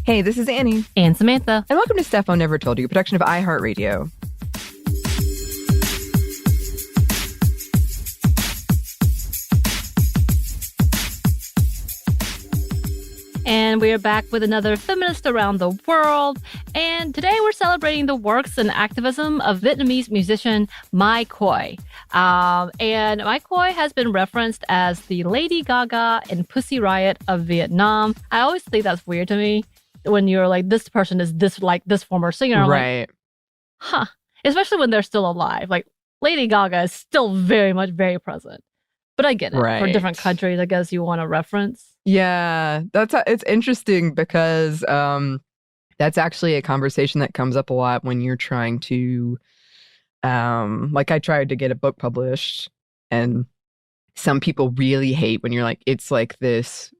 Hey, this is Anney. And Samantha. And welcome to Stuff I Never Told You, a production of iHeartRadio. And we are back with another Feminist Around the World. And today we're celebrating the works and activism of Vietnamese musician Mai Khoi. And Mai Khoi has been referenced as the Lady Gaga and Pussy Riot of Vietnam. I always think that's weird to me when you're like, this person is this former singer. I'm right. Like, huh. Especially when they're still alive. Like, Lady Gaga is still very present. But I get it. Right. For different countries, I guess you want to reference. Yeah, it's interesting because that's actually a conversation that comes up a lot when you're trying to, like I tried to get a book published, and some people really hate when you're like, it's like this,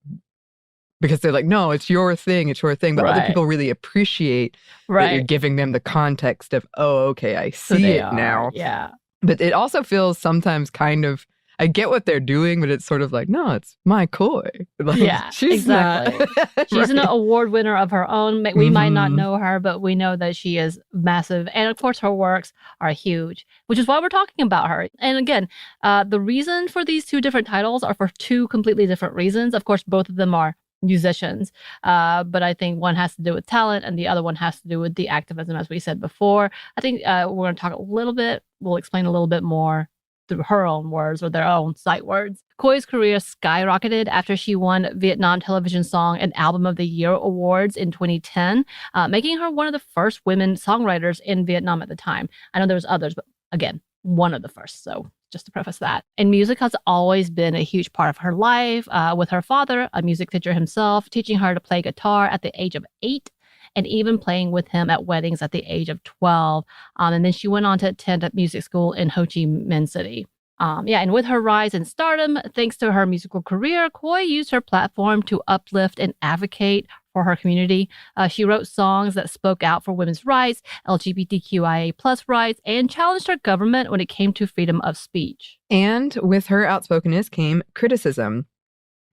because they're like, no, it's your thing. But other people really appreciate that you're giving them the context of, oh, okay, I see it now. Yeah. But it also feels sometimes kind of, I get what they're doing, but it's sort of like, no, it's Mai Khoi. Like, yeah, exactly. She's an award winner of her own. We might not know her, but we know that she is massive. And of course, her works are huge, which is why we're talking about her. And again, the reason for these two different titles are for two completely different reasons. Of course, both of them are musicians, but I think one has to do with talent and the other one has to do with the activism, as we said before. I think we're going to talk a little bit, we'll explain a little bit more through her own words or their own sight words. Khoi's career skyrocketed after she won Vietnam Television Song and Album of the Year awards in 2010, making her one of the first women songwriters in Vietnam at the time. I know there was others, but again, one of the first. So just to preface that. And music has always been a huge part of her life, with her father, a music teacher himself, teaching her to play guitar at the age of 8. And even playing with him at weddings at the age of 12. And then she went on to attend a music school in Ho Chi Minh City. And with her rise in stardom, thanks to her musical career, Khoi used her platform to uplift and advocate for her community. She wrote songs that spoke out for women's rights, LGBTQIA+ rights, and challenged her government when it came to freedom of speech. And with her outspokenness came criticism.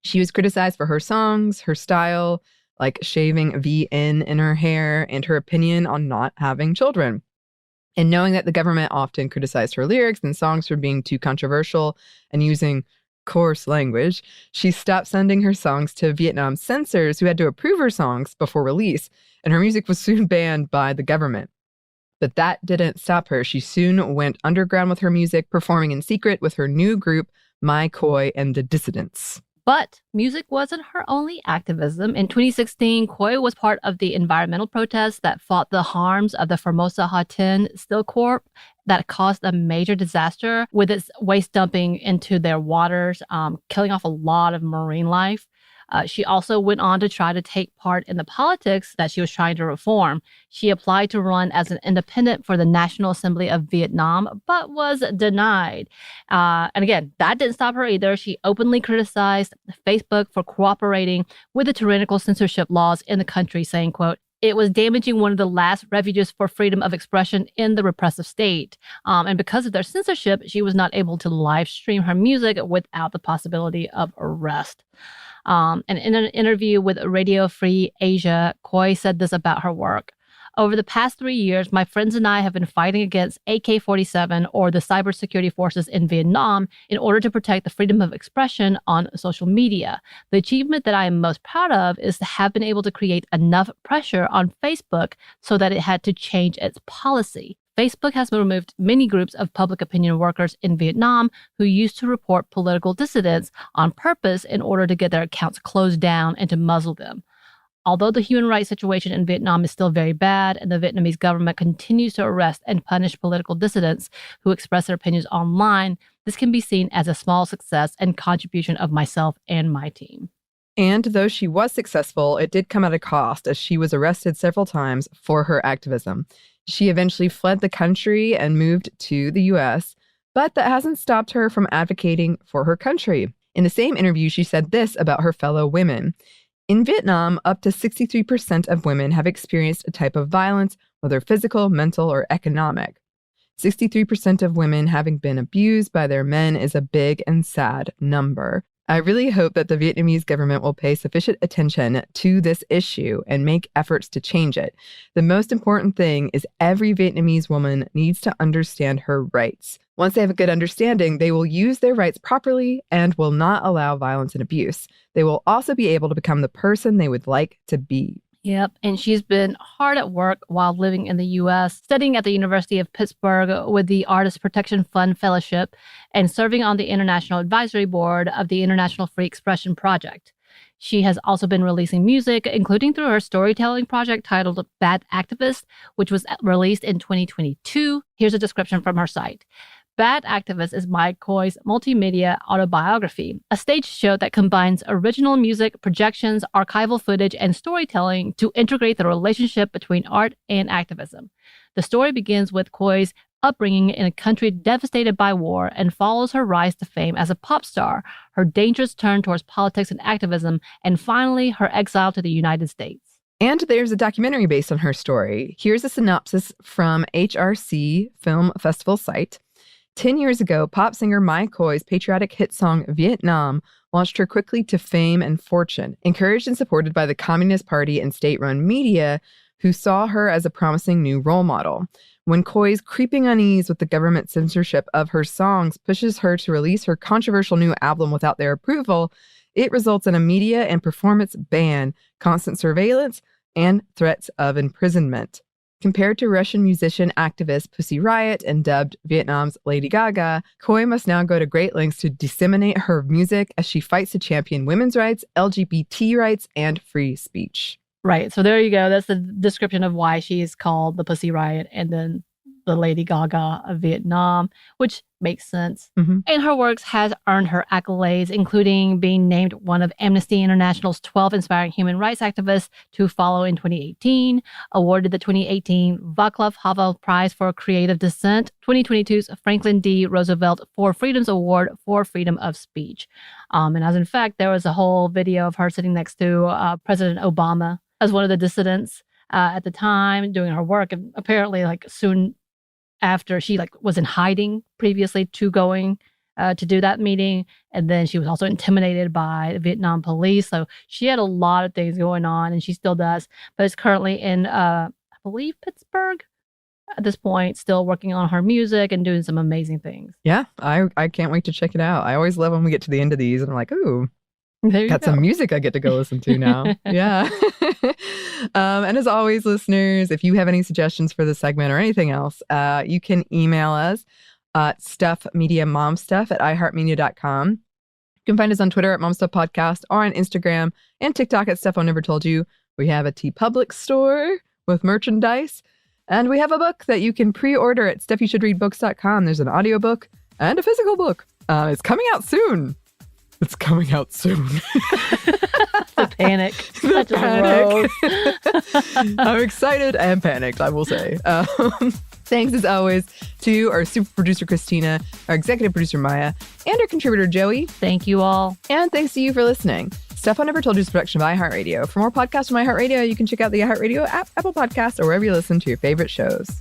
She was criticized for her songs, her style, like shaving VN in her hair, and her opinion on not having children. And knowing that the government often criticized her lyrics and songs for being too controversial and using coarse language, she stopped sending her songs to Vietnam censors who had to approve her songs before release, and her music was soon banned by the government. But that didn't stop her. She soon went underground with her music, performing in secret with her new group, Mai Khoi and the Dissidents. But music wasn't her only activism. In 2016, Khoi was part of the environmental protests that fought the harms of the Formosa Houghton Steel Corp that caused a major disaster with its waste dumping into their waters, killing off a lot of marine life. She also went on to try to take part in the politics that she was trying to reform. She applied to run as an independent for the National Assembly of Vietnam, but was denied. And again, that didn't stop her either. She openly criticized Facebook for cooperating with the tyrannical censorship laws in the country, saying, quote, "It was damaging one of the last refuges for freedom of expression in the repressive state." And because of their censorship, she was not able to live stream her music without the possibility of arrest. And in an interview with Radio Free Asia, Khoi said this about her work. "Over the past 3 years, my friends and I have been fighting against AK-47 or the cybersecurity forces in Vietnam in order to protect the freedom of expression on social media. The achievement that I am most proud of is to have been able to create enough pressure on Facebook so that it had to change its policy. Facebook has removed many groups of public opinion workers in Vietnam who used to report political dissidents on purpose in order to get their accounts closed down and to muzzle them. Although the human rights situation in Vietnam is still very bad and the Vietnamese government continues to arrest and punish political dissidents who express their opinions online, this can be seen as a small success and contribution of myself and my team." And though she was successful, it did come at a cost, as she was arrested several times for her activism. She eventually fled the country and moved to the U.S., but that hasn't stopped her from advocating for her country. In the same interview, she said this about her fellow women. "In Vietnam, up to 63% of women have experienced a type of violence, whether physical, mental, or economic. 63% of women having been abused by their men is a big and sad number. I really hope that the Vietnamese government will pay sufficient attention to this issue and make efforts to change it. The most important thing is every Vietnamese woman needs to understand her rights. Once they have a good understanding, they will use their rights properly and will not allow violence and abuse. They will also be able to become the person they would like to be. Yep, and she's been hard at work while living in the U.S., studying at the University of Pittsburgh with the Artist Protection Fund Fellowship and serving on the International Advisory Board of the International Free Expression Project. She has also been releasing music, including through her storytelling project titled Bad Activist, which was released in 2022. Here's a description from her site. Bad Activist is Mai Khoi's multimedia autobiography, a stage show that combines original music, projections, archival footage, and storytelling to integrate the relationship between art and activism. The story begins with Khoi's upbringing in a country devastated by war and follows her rise to fame as a pop star, her dangerous turn towards politics and activism, and finally, her exile to the United States. And there's a documentary based on her story. Here's a synopsis from HRC Film Festival site. 10 years ago, pop singer Mai Khoi's patriotic hit song Vietnam launched her quickly to fame and fortune, encouraged and supported by the Communist Party and state-run media, who saw her as a promising new role model. When Khoi's creeping unease with the government censorship of her songs pushes her to release her controversial new album without their approval, it results in a media and performance ban, constant surveillance, and threats of imprisonment. Compared to Russian musician activist Pussy Riot and dubbed Vietnam's Lady Gaga, Khoi must now go to great lengths to disseminate her music as she fights to champion women's rights, LGBT rights, and free speech. Right. So there you go. That's the description of why she is called the Pussy Riot and then the Lady Gaga of Vietnam, which makes sense. Mm-hmm. And her works has earned her accolades, including being named one of Amnesty International's 12 inspiring human rights activists to follow in 2018, awarded the 2018 Václav Havel Prize for Creative Dissent, 2022's Franklin D. Roosevelt for Freedoms Award for Freedom of Speech. And as in fact, there was a whole video of her sitting next to President Obama as one of the dissidents at the time doing her work. And apparently, soon after, she was in hiding previously to going to do that meeting. And then she was also intimidated by the Vietnam police. So she had a lot of things going on, and she still does. But is currently in, I believe, Pittsburgh at this point, still working on her music and doing some amazing things. Yeah, I can't wait to check it out. I always love when we get to the end of these and I'm like, ooh, got some music I get to go listen to now. Yeah. And as always, listeners, if you have any suggestions for this segment or anything else, you can email us at stuffmediamomstuff@iheartmedia.com. You can find us on Twitter at momstuffpodcast or on Instagram and TikTok at Stuff I Never Told You. We have a TeePublic store with merchandise, and we have a book that you can pre-order at stuffyoushouldreadbooks.com. There's an audiobook and a physical book. It's coming out soon. It's coming out soon. The panic. The panic. I'm excited and panicked, I will say. Thanks, as always, to our super producer, Christina, our executive producer, Maya, and our contributor, Joey. Thank you all. And thanks to you for listening. Stuff I Never Told You is a production of iHeartRadio. For more podcasts from iHeartRadio, you can check out the iHeartRadio app, Apple Podcasts, or wherever you listen to your favorite shows.